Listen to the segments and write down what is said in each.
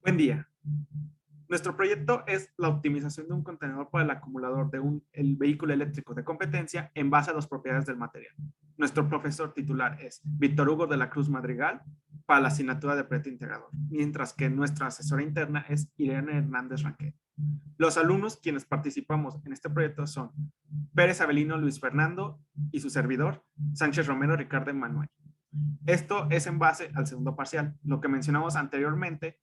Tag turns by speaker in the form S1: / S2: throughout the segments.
S1: Buen día. Nuestro proyecto es la optimización de un contenedor para el acumulador de el vehículo eléctrico de competencia en base a las propiedades del material. Nuestro profesor titular es Víctor Hugo de la Cruz Madrigal para la asignatura de proyecto integrador, mientras que nuestra asesora interna es Irene Hernández Ranquet. Los alumnos quienes participamos en este proyecto son Pérez Avelino Luis Fernando y su servidor, Sánchez Romero Ricardo Emanuel. Esto es en base al segundo parcial. Lo que mencionamos anteriormente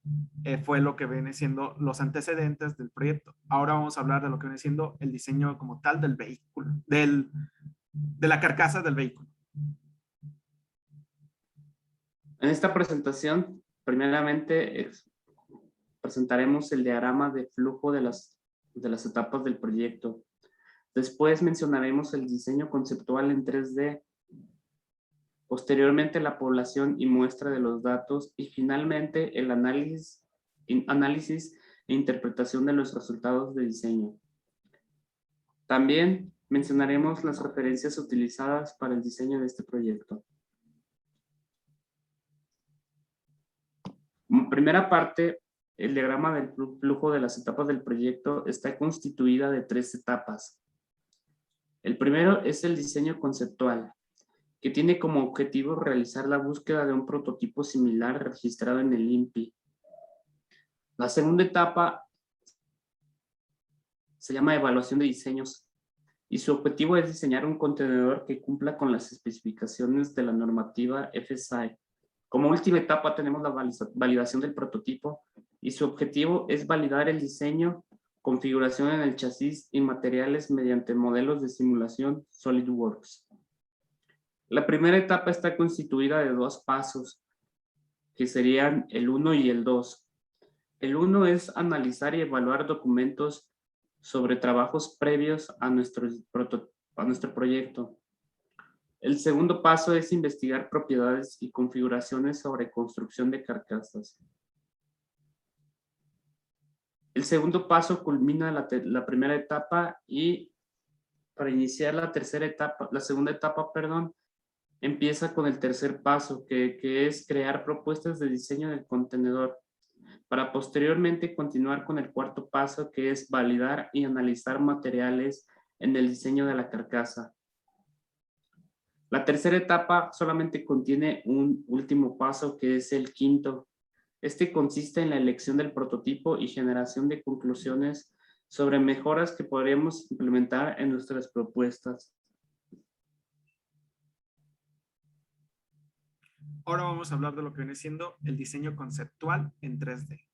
S1: fue lo que viene siendo los antecedentes del proyecto. Ahora vamos a hablar de lo que viene siendo el diseño como tal del vehículo, de la carcasa del vehículo.
S2: En esta presentación, primeramente, presentaremos el diagrama de flujo de las etapas del proyecto. Después mencionaremos el diseño conceptual en 3D. Posteriormente, la población y muestra de los datos. Y finalmente, el análisis e interpretación de los resultados de diseño. También mencionaremos las referencias utilizadas para el diseño de este proyecto. Como primera parte, el diagrama del flujo de las etapas del proyecto está constituida de 3 etapas. El primero es el diseño conceptual, que tiene como objetivo realizar la búsqueda de un prototipo similar registrado en el INPI. La segunda etapa se llama evaluación de diseños y su objetivo es diseñar un contenedor que cumpla con las especificaciones de la normativa FSI. Como última etapa tenemos la validación del prototipo y su objetivo es validar el diseño, configuración en el chasis y materiales mediante modelos de simulación SolidWorks. La primera etapa está constituida de 2 pasos, que serían el 1 y el 2. El 1 es analizar y evaluar documentos sobre trabajos previos a nuestro proyecto. El segundo paso es investigar propiedades y configuraciones sobre construcción de carcasas. El segundo paso culmina la primera etapa y para iniciar la segunda etapa, empieza con el tercer paso, que es crear propuestas de diseño del contenedor, para posteriormente continuar con el cuarto paso, que es validar y analizar materiales en el diseño de la carcasa. La tercera etapa solamente contiene un último paso, que es el quinto. Este consiste en la elección del prototipo y generación de conclusiones sobre mejoras que podríamos implementar en nuestras propuestas.
S1: Ahora vamos a hablar de lo que viene siendo el diseño conceptual en 3D.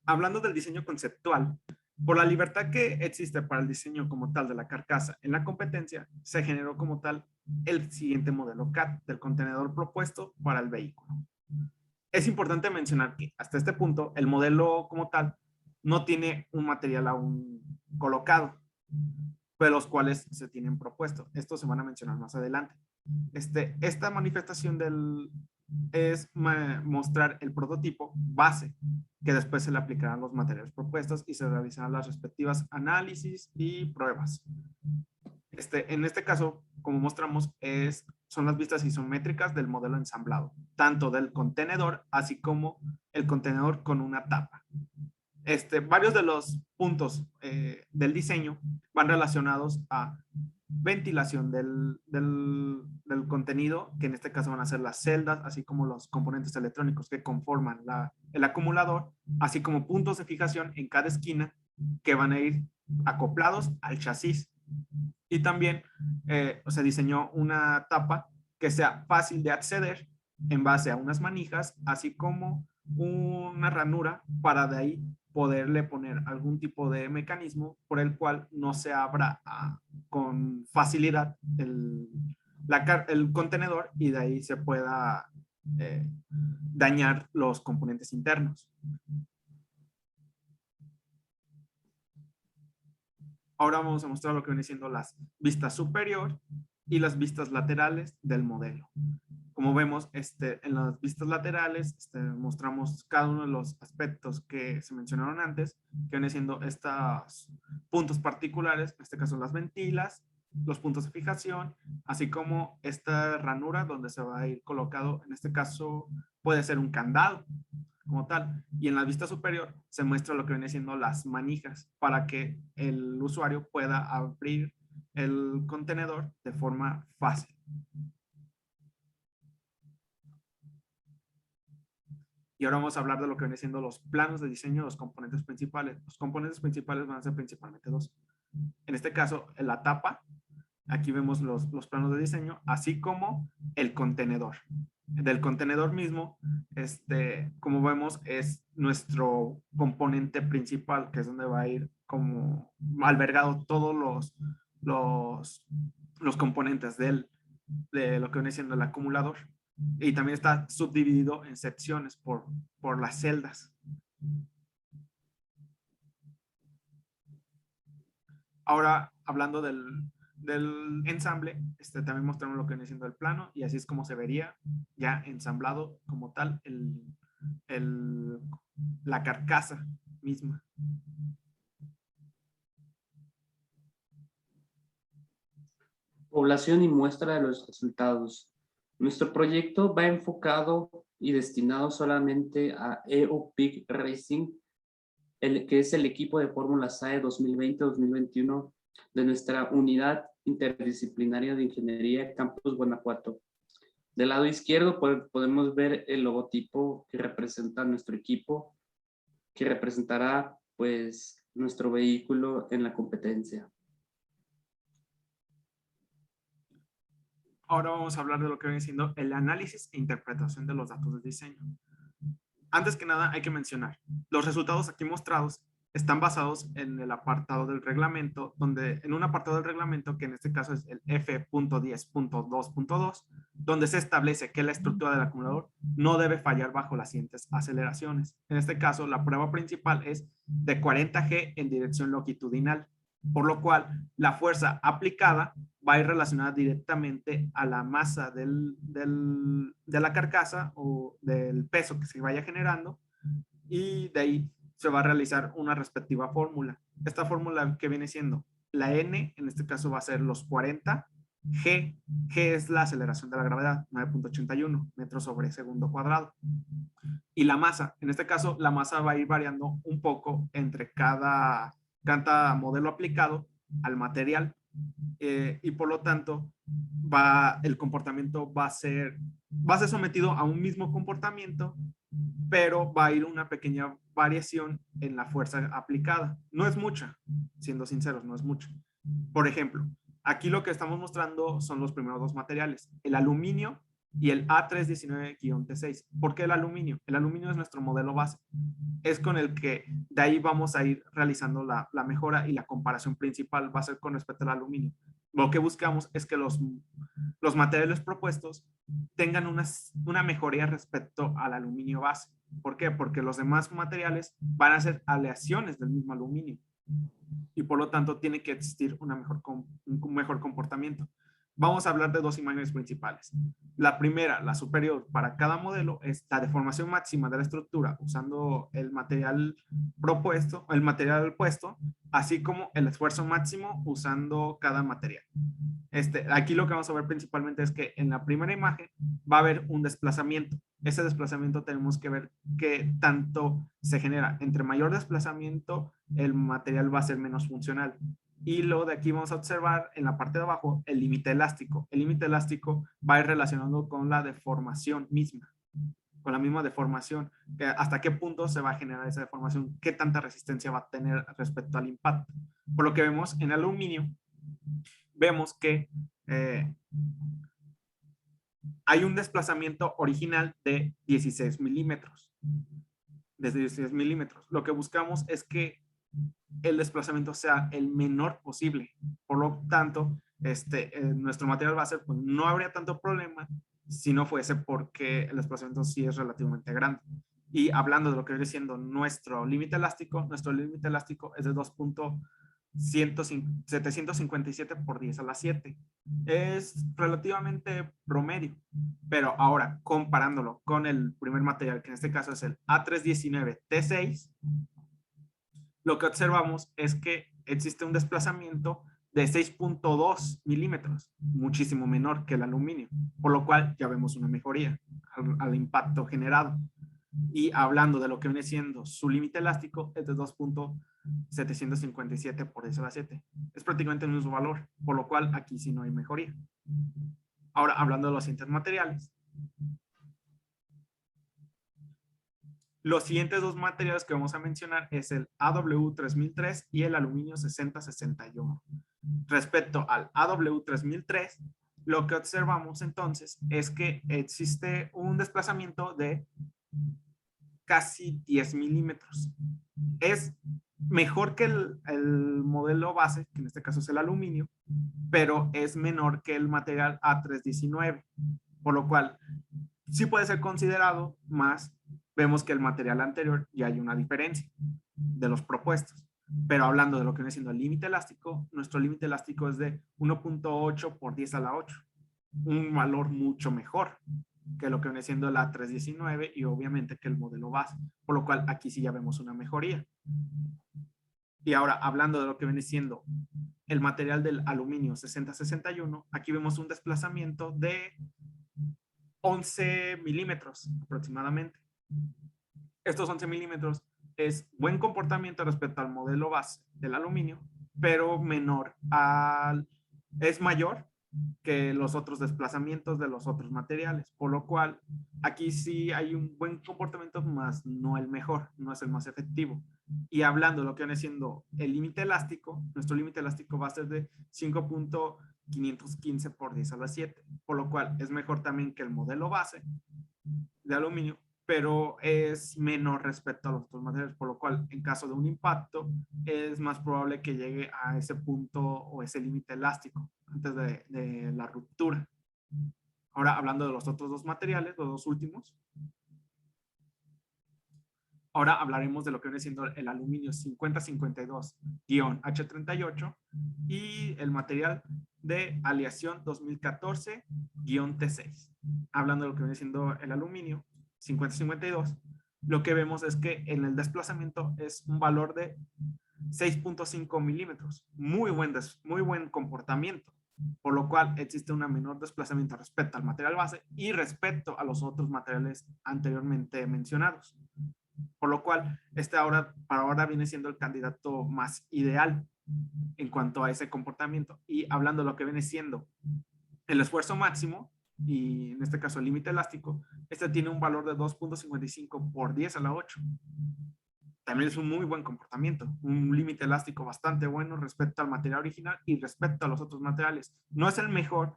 S1: Hablando del diseño conceptual, por la libertad que existe para el diseño como tal de la carcasa en la competencia, se generó como tal el siguiente modelo CAD del contenedor propuesto para el vehículo. Es importante mencionar que hasta este punto el modelo como tal no tiene un material aún colocado, pero los cuales se tienen propuesto. Estos se van a mencionar más adelante. Esta manifestación es mostrar el prototipo base, que después se le aplicarán los materiales propuestos y se realizarán las respectivas análisis y pruebas. En este caso, como mostramos, son las vistas isométricas del modelo ensamblado, tanto del contenedor, así como el contenedor con una tapa. Varios de los puntos del diseño van relacionados a ventilación del contenido, que en este caso van a ser las celdas, así como los componentes electrónicos que conforman el acumulador, así como puntos de fijación en cada esquina que van a ir acoplados al chasis. Y también se diseñó una tapa que sea fácil de acceder en base a unas manijas, así como una ranura para de ahí poderle poner algún tipo de mecanismo por el cual no se abra con facilidad el contenedor y de ahí se pueda dañar los componentes internos. Ahora vamos a mostrar lo que viene siendo las vistas superior y las vistas laterales del modelo. Como vemos, en las vistas laterales mostramos cada uno de los aspectos que se mencionaron antes, que vienen siendo estos puntos particulares, en este caso las ventilas, los puntos de fijación, así como esta ranura donde se va a ir colocado, en este caso puede ser un candado como tal, y en la vista superior se muestra lo que viene siendo las manijas para que el usuario pueda abrir el contenedor de forma fácil. Y ahora vamos a hablar de lo que viene siendo los planos de diseño de los componentes principales. Los componentes principales van a ser principalmente dos. En este caso, en la tapa, aquí vemos los planos de diseño, así como el contenedor. Del contenedor mismo, como vemos, es nuestro componente principal, que es donde va a ir como albergado todos los componentes de lo que viene siendo el acumulador. Y también está subdividido en secciones por las celdas. Ahora, hablando del ensamble, también mostramos lo que viene siendo el plano y así es como se vería ya ensamblado como tal la carcasa misma.
S2: Población y muestra de los resultados. Nuestro proyecto va enfocado y destinado solamente a EOPIC Racing, que es el equipo de Fórmula SAE 2020-2021 de nuestra unidad interdisciplinaria de ingeniería Campus Guanajuato. Del lado izquierdo podemos ver el logotipo que representa nuestro equipo, que representará pues nuestro vehículo en la competencia.
S1: Ahora vamos a hablar de lo que viene siendo el análisis e interpretación de los datos de diseño. Antes que nada hay que mencionar, los resultados aquí mostrados están basados en el apartado del reglamento, en un apartado del reglamento que en este caso es el F.10.2.2, donde se establece que la estructura del acumulador no debe fallar bajo las siguientes aceleraciones. En este caso, la prueba principal es de 40 G en dirección longitudinal, por lo cual la fuerza aplicada va a ir relacionada directamente a la masa de la carcasa o del peso que se vaya generando, y de ahí se va a realizar una respectiva fórmula. Esta fórmula que viene siendo la N, en este caso va a ser los 40, G es la aceleración de la gravedad, 9.81 metros sobre segundo cuadrado. Y la masa, en este caso la masa va a ir variando un poco entre cada modelo aplicado al material, y por lo tanto el comportamiento va a ser sometido a un mismo comportamiento, pero va a ir una pequeña variación en la fuerza aplicada. No es mucha, siendo sinceros, no es mucha. Por ejemplo, aquí lo que estamos mostrando son los primeros dos materiales, el aluminio y el A319-T6. ¿Por qué el aluminio? El aluminio es nuestro modelo base. Es con el que de ahí vamos a ir realizando la mejora, y la comparación principal va a ser con respecto al aluminio. Lo que buscamos es que los materiales propuestos tengan una mejoría respecto al aluminio base. ¿Por qué? Porque los demás materiales van a ser aleaciones del mismo aluminio y por lo tanto tiene que existir un mejor comportamiento. Vamos a hablar de dos imágenes principales. La primera, la superior, para cada modelo es la deformación máxima de la estructura usando el material propuesto, el material puesto, así como el esfuerzo máximo usando cada material. Aquí lo que vamos a ver principalmente es que en la primera imagen va a haber un desplazamiento. Ese desplazamiento tenemos que ver qué tanto se genera. Entre mayor desplazamiento, el material va a ser menos funcional. Y luego de aquí vamos a observar en la parte de abajo el límite elástico. El límite elástico va a ir relacionado con la deformación misma, con la misma deformación, que hasta qué punto se va a generar esa deformación, qué tanta resistencia va a tener respecto al impacto. Por lo que vemos en aluminio, vemos que hay un desplazamiento original de 16 milímetros. Desde 16 milímetros. Lo que buscamos es que el desplazamiento sea el menor posible. Por lo tanto, nuestro material base pues, no habría tanto problema si no fuese porque el desplazamiento sí es relativamente grande. Y hablando de lo que viene siendo nuestro límite elástico es de 757 por 10 a la 7. Es relativamente promedio, pero ahora comparándolo con el primer material, que en este caso es el A319-T6, lo que observamos es que existe un desplazamiento de 6.2 milímetros, muchísimo menor que el aluminio, por lo cual ya vemos una mejoría al impacto generado. Y hablando de lo que viene siendo su límite elástico, es de 2.757 por 10 a la 7. Es prácticamente el mismo valor, por lo cual aquí sí no hay mejoría. Ahora, hablando de los siguientes materiales. Los siguientes dos materiales que vamos a mencionar es el AW3003 y el aluminio 6061. Respecto al AW3003, lo que observamos entonces es que existe un desplazamiento de casi 10 milímetros. Es mejor que el modelo base, que en este caso es el aluminio, pero es menor que el material A319, por lo cual sí puede ser considerado, más vemos que el material anterior ya hay una diferencia de los propuestos. Pero hablando de lo que viene siendo el límite elástico, nuestro límite elástico es de 1.8 por 10 a la 8, un valor mucho mejor que lo que viene siendo la 319 y obviamente que el modelo base, por lo cual aquí sí ya vemos una mejoría. Y ahora, hablando de lo que viene siendo el material del aluminio 6061, aquí vemos un desplazamiento de 11 milímetros aproximadamente. Estos 11 milímetros es buen comportamiento respecto al modelo base del aluminio, pero es mayor que los otros desplazamientos de los otros materiales, por lo cual aquí sí hay un buen comportamiento, más no el mejor, no es el más efectivo. Y hablando de lo que viene siendo el límite elástico, nuestro límite elástico va a ser de 5.515 por 10 a la 7, por lo cual es mejor también que el modelo base de aluminio, pero es menor respecto a los otros materiales, por lo cual en caso de un impacto es más probable que llegue a ese punto o ese límite elástico antes de la ruptura. Ahora, hablando de los otros dos materiales, los dos últimos, ahora hablaremos de lo que viene siendo el aluminio 5052-H38 y el material de aleación 2014-T6. Hablando de lo que viene siendo el aluminio 5052, lo que vemos es que en el desplazamiento es un valor de 6.5 milímetros. Muy buen comportamiento, por lo cual existe un menor desplazamiento respecto al material base y respecto a los otros materiales anteriormente mencionados. Por lo cual, para ahora viene siendo el candidato más ideal en cuanto a ese comportamiento. Y hablando de lo que viene siendo el esfuerzo máximo, y en este caso el límite elástico, este tiene un valor de 2.55 por 10 a la 8. También es un muy buen comportamiento, un límite elástico bastante bueno respecto al material original y respecto a los otros materiales. No es el mejor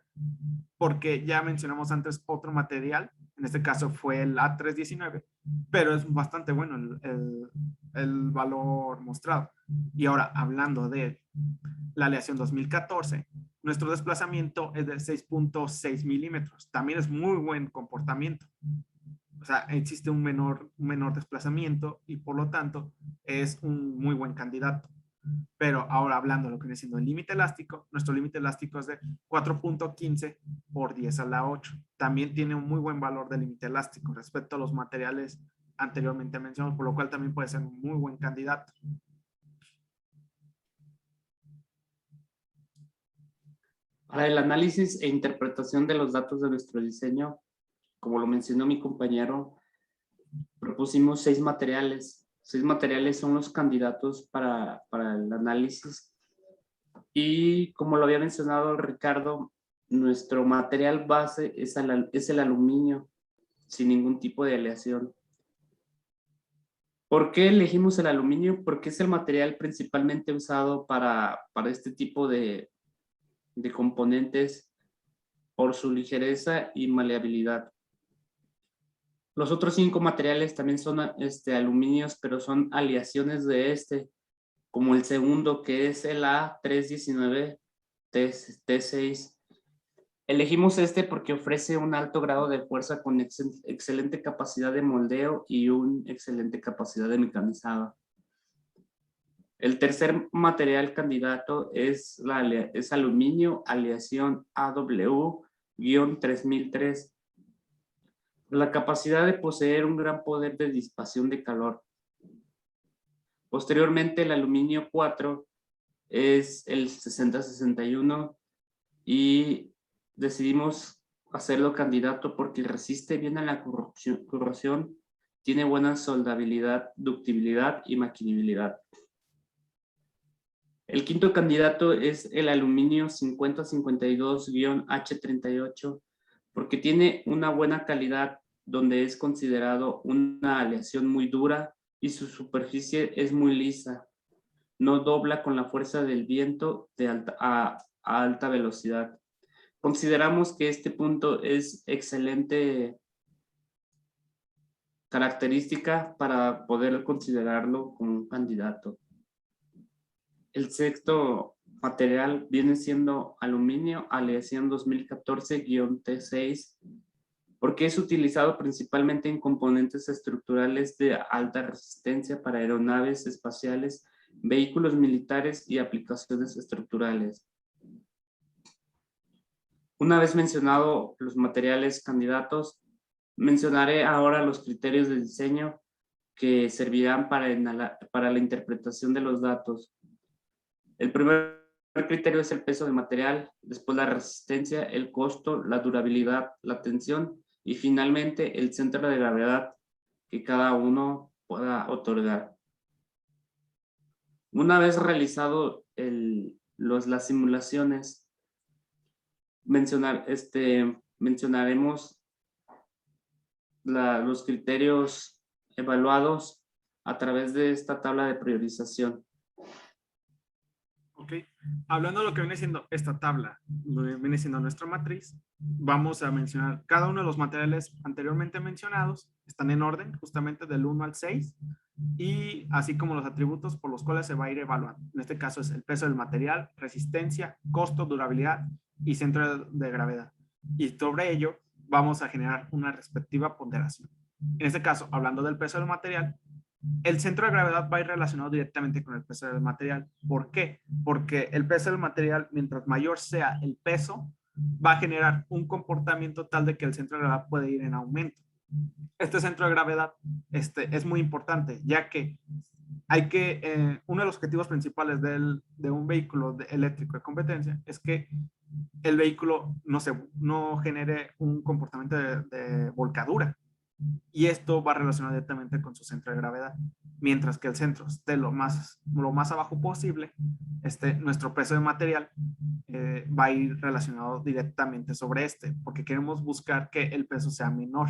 S1: porque ya mencionamos antes otro material, en este caso fue el A319, pero es bastante bueno el valor mostrado. Y ahora, hablando de la aleación 2014, nuestro desplazamiento es de 6.6 milímetros. También es muy buen comportamiento. O sea, existe un menor desplazamiento y por lo tanto es un muy buen candidato. Pero ahora hablando de lo que viene siendo el límite elástico, nuestro límite elástico es de 4.15 por 10 a la 8. También tiene un muy buen valor de límite elástico respecto a los materiales anteriormente mencionados, por lo cual también puede ser un muy buen candidato.
S2: Para el análisis e interpretación de los datos de nuestro diseño, como lo mencionó mi compañero, propusimos 6 materiales. 6 materiales son los candidatos para el análisis. Y como lo había mencionado Ricardo, nuestro material base es el aluminio, sin ningún tipo de aleación. ¿Por qué elegimos el aluminio? Porque es el material principalmente usado para este tipo de componentes por su ligereza y maleabilidad. Los otros 5 materiales también son aluminios, pero son aleaciones de como el segundo, que es el A319-T6. Elegimos porque ofrece un alto grado de fuerza con excelente capacidad de moldeo y una excelente capacidad de mecanizado. El tercer material candidato es aluminio aleación AW-3003. La capacidad de poseer un gran poder de disipación de calor. Posteriormente, el aluminio 4 es el 6061 y decidimos hacerlo candidato porque resiste bien a la corrosión, tiene buena soldabilidad, ductibilidad y maquinabilidad. El quinto candidato es el aluminio 5052-H38 porque tiene una buena calidad donde es considerado una aleación muy dura y su superficie es muy lisa. No dobla con la fuerza del viento a alta velocidad. Consideramos que este punto es excelente característica para poder considerarlo como un candidato. El sexto material viene siendo aluminio, aleación 2014-T6, porque es utilizado principalmente en componentes estructurales de alta resistencia para aeronaves espaciales, vehículos militares y aplicaciones estructurales. Una vez mencionado los materiales candidatos, mencionaré ahora los criterios de diseño que servirán para la interpretación de los datos. El primer criterio es el peso del material, después la resistencia, el costo, la durabilidad, la tensión y finalmente el centro de gravedad que cada uno pueda otorgar. Una vez realizado las simulaciones, mencionaremos los criterios evaluados a través de esta tabla de priorización.
S1: Ok, hablando de lo que viene siendo esta tabla, lo que viene siendo nuestra matriz, vamos a mencionar cada uno de los materiales anteriormente mencionados, están en orden justamente del 1 al 6, y así como los atributos por los cuales se va a ir evaluando. En este caso es el peso del material, resistencia, costo, durabilidad y centro de gravedad. Y sobre ello vamos a generar una respectiva ponderación. En este caso, hablando del peso del material, el centro de gravedad va a ir relacionado directamente con el peso del material. ¿Por qué? Porque el peso del material, mientras mayor sea el peso, va a generar un comportamiento tal de que el centro de gravedad puede ir en aumento. Este centro de gravedad es muy importante, ya que uno de los objetivos principales de un vehículo eléctrico de competencia es que el vehículo no genere un comportamiento de volcadura. Y esto va relacionado directamente con su centro de gravedad. Mientras que el centro esté lo más abajo posible, nuestro peso de material va a ir relacionado directamente sobre porque queremos buscar que el peso sea menor.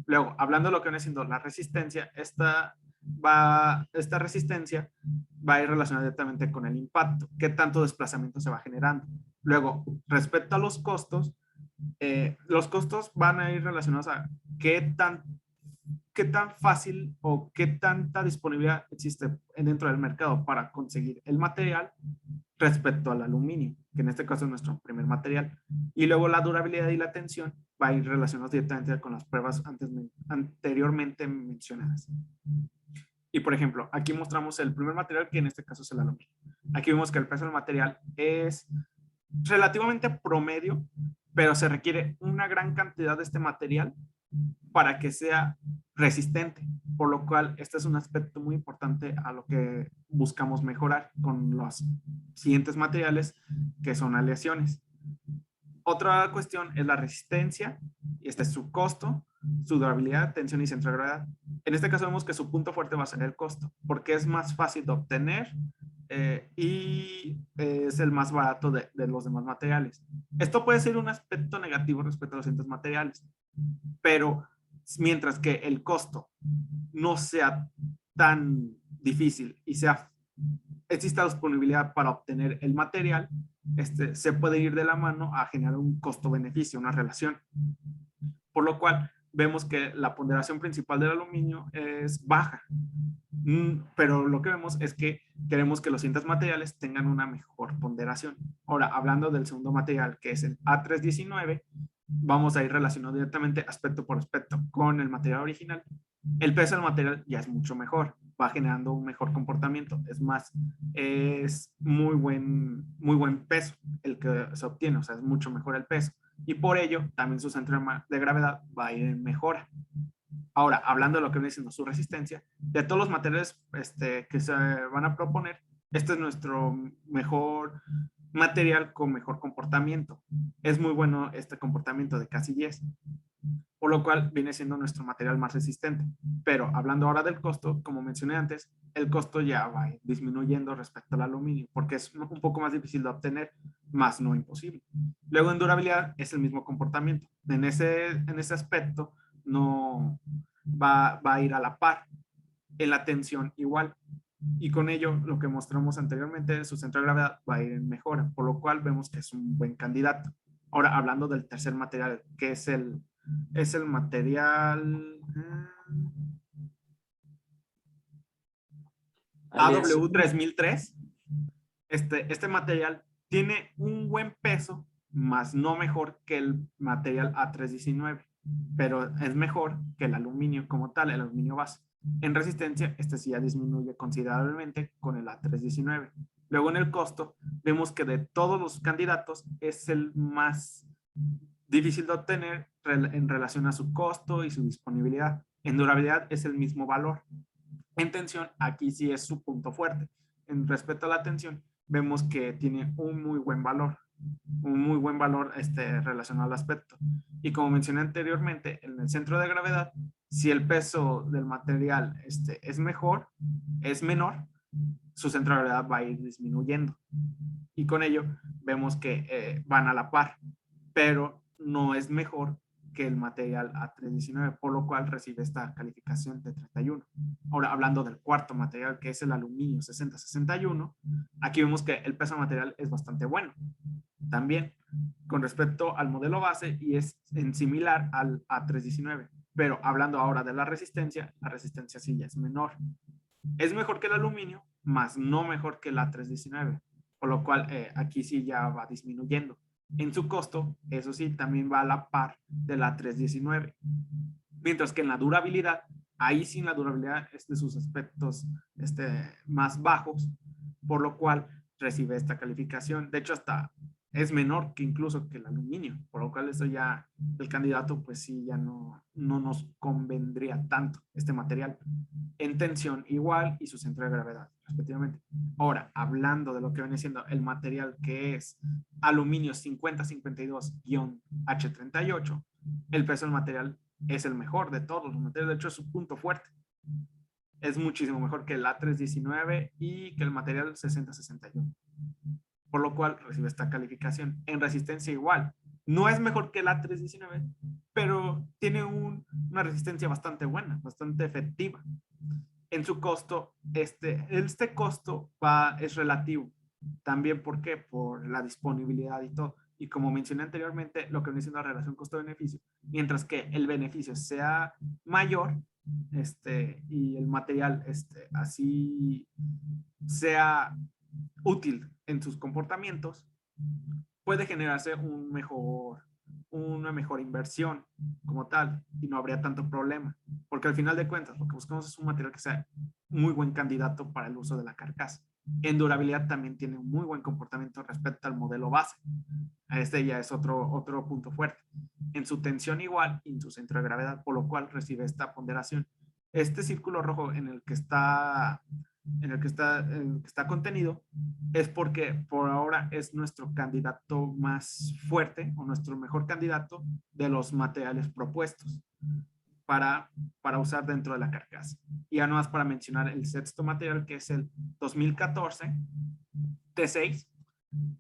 S1: Luego, hablando de lo que viene siendo la resistencia, esta resistencia va a ir relacionada directamente con el impacto, qué tanto desplazamiento se va generando. Luego, respecto a los costos van a ir relacionados a qué tan fácil o qué tanta disponibilidad existe dentro del mercado para conseguir el material respecto al aluminio, que en este caso es nuestro primer material. Y luego la durabilidad y la tensión va a ir relacionados directamente con las pruebas anteriormente mencionadas. Y por ejemplo, aquí mostramos el primer material, que en este caso es el aluminio. Aquí vemos que el peso del material es relativamente promedio, pero se requiere una gran cantidad de este material para que sea resistente, por lo cual este es un aspecto muy importante a lo que buscamos mejorar con los siguientes materiales, que son aleaciones. Otra cuestión es la resistencia, y este es su costo, su durabilidad, tensión y centro de gravedad. En este caso vemos que su punto fuerte va a ser el costo, porque es más fácil de obtener y es el más barato de los demás materiales. Esto puede ser un aspecto negativo respecto a los siguientes materiales, pero mientras que el costo no sea tan difícil y exista disponibilidad para obtener el material, se puede ir de la mano a generar un costo-beneficio, una relación. Por lo cual, vemos que la ponderación principal del aluminio es baja. Pero lo que vemos es que queremos que los siguientes materiales tengan una mejor ponderación. Ahora, hablando del segundo material, que es el A319, vamos a ir relacionando directamente aspecto por aspecto con el material original. El peso del material ya es mucho mejor, va generando un mejor comportamiento. Es más, es muy buen peso el que se obtiene, o sea, es mucho mejor el peso. Y por ello, también su centro de gravedad va a ir en mejora. Ahora, hablando de lo que viene siendo su resistencia, de todos los materiales que se van a proponer, Este es nuestro mejor material con mejor comportamiento. Es muy bueno este comportamiento de casi 10, por lo cual viene siendo nuestro material más resistente. Pero hablando ahora del costo, como mencioné antes, el costo ya va disminuyendo respecto al aluminio, porque es un poco más difícil de obtener, más no imposible. Luego en durabilidad es el mismo comportamiento. En ese aspecto no va a ir a la par. En la tensión igual. Y con ello, lo que mostramos anteriormente, su centro de gravedad va a ir en mejora, por lo cual vemos que es un buen candidato. Ahora, hablando del tercer material, que es el material
S2: Aleación.
S1: AW3003. Este material tiene un buen peso, más no mejor que el material A319, pero es mejor que el aluminio como tal, el aluminio base. En resistencia, este sí ya disminuye considerablemente con el A319. Luego en el costo, vemos que de todos los candidatos es el más difícil de obtener en relación a su costo y su disponibilidad. En durabilidad es el mismo valor. En tensión, aquí sí es su punto fuerte. En respecto a la tensión, vemos que tiene un muy buen valor, relacionado al aspecto. Y como mencioné anteriormente, en el centro de gravedad, si el peso del material es menor, su centro de gravedad va a ir disminuyendo. Y con ello vemos que van a la par, pero no es mejor que el material A319, por lo cual recibe esta calificación de 31. Ahora, hablando del cuarto material, que es el aluminio 6061, aquí vemos que el peso material es bastante bueno. También con respecto al modelo base y es en similar al A319. Pero hablando ahora de la resistencia sí ya es menor. Es mejor que el aluminio, más no mejor que el A319, por lo cual aquí sí ya va disminuyendo. En su costo, eso sí, también va a la par de la 319. Mientras que en la durabilidad, ahí sí la durabilidad es de sus aspectos más bajos, por lo cual recibe esta calificación. De hecho, hasta es menor que incluso que el aluminio, por lo cual eso ya, el candidato pues sí ya no nos convendría tanto este material. En tensión igual y su centro de gravedad, respectivamente. Ahora, hablando de lo que viene siendo el material que es aluminio 5052-H38, el peso del material es el mejor de todos los materiales, de hecho es su punto fuerte. Es muchísimo mejor que el A319 y que el material 6061. Por lo cual recibe esta calificación. En resistencia igual. No es mejor que el A319, pero tiene una resistencia bastante buena, bastante efectiva. En su costo, este costo es relativo. También, ¿por qué? Por la disponibilidad y todo. Y como mencioné anteriormente, lo que viene siendo la relación costo-beneficio, mientras que el beneficio sea mayor, y el material así sea útil en sus comportamientos, puede generarse una mejor inversión como tal y no habría tanto problema. Porque al final de cuentas, lo que buscamos es un material que sea muy buen candidato para el uso de la carcasa. En durabilidad también tiene un muy buen comportamiento respecto al modelo base. Este ya es otro punto fuerte. En su tensión igual y en su centro de gravedad, por lo cual recibe esta ponderación. Este círculo rojo en el que está contenido es porque por ahora es nuestro candidato más fuerte o nuestro mejor candidato de los materiales propuestos para usar dentro de la carcasa. Y ya nomás para mencionar el sexto material, que es el 2014 T6,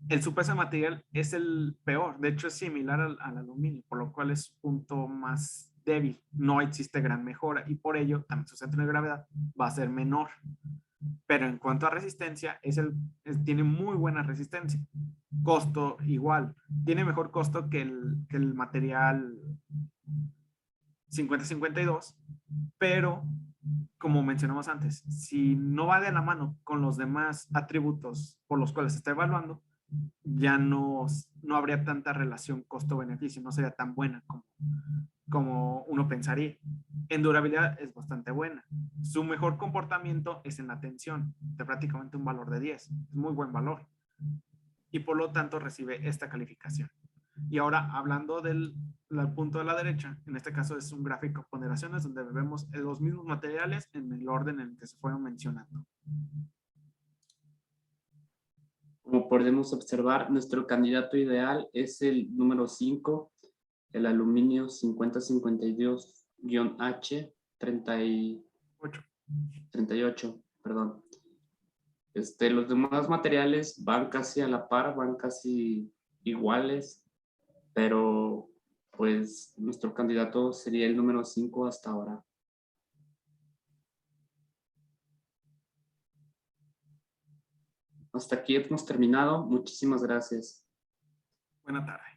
S1: el su peso de material es el peor, de hecho es similar al aluminio, por lo cual es punto más débil, no existe gran mejora y por ello también su centro de gravedad va a ser menor. Pero en cuanto a resistencia, tiene muy buena resistencia. Costo igual, tiene mejor costo que el material 5052, pero como mencionamos antes, si no va de la mano con los demás atributos por los cuales se está evaluando, ya no habría tanta relación costo-beneficio, no sería tan buena como uno pensaría. En durabilidad es bastante buena. Su mejor comportamiento es en la tensión, de prácticamente un valor de 10. Es muy buen valor. Y por lo tanto recibe esta calificación. Y ahora, hablando del punto de la derecha, en este caso es un gráfico de ponderaciones donde vemos los mismos materiales en el orden en el que se fueron mencionando.
S2: Como podemos observar, nuestro candidato ideal es el número 5, el aluminio 5052-H 38, perdón. Los demás materiales van casi a la par, van casi iguales, pero pues nuestro candidato sería el número 5 hasta ahora. Hasta aquí hemos terminado. Muchísimas gracias.
S1: Buena tarde.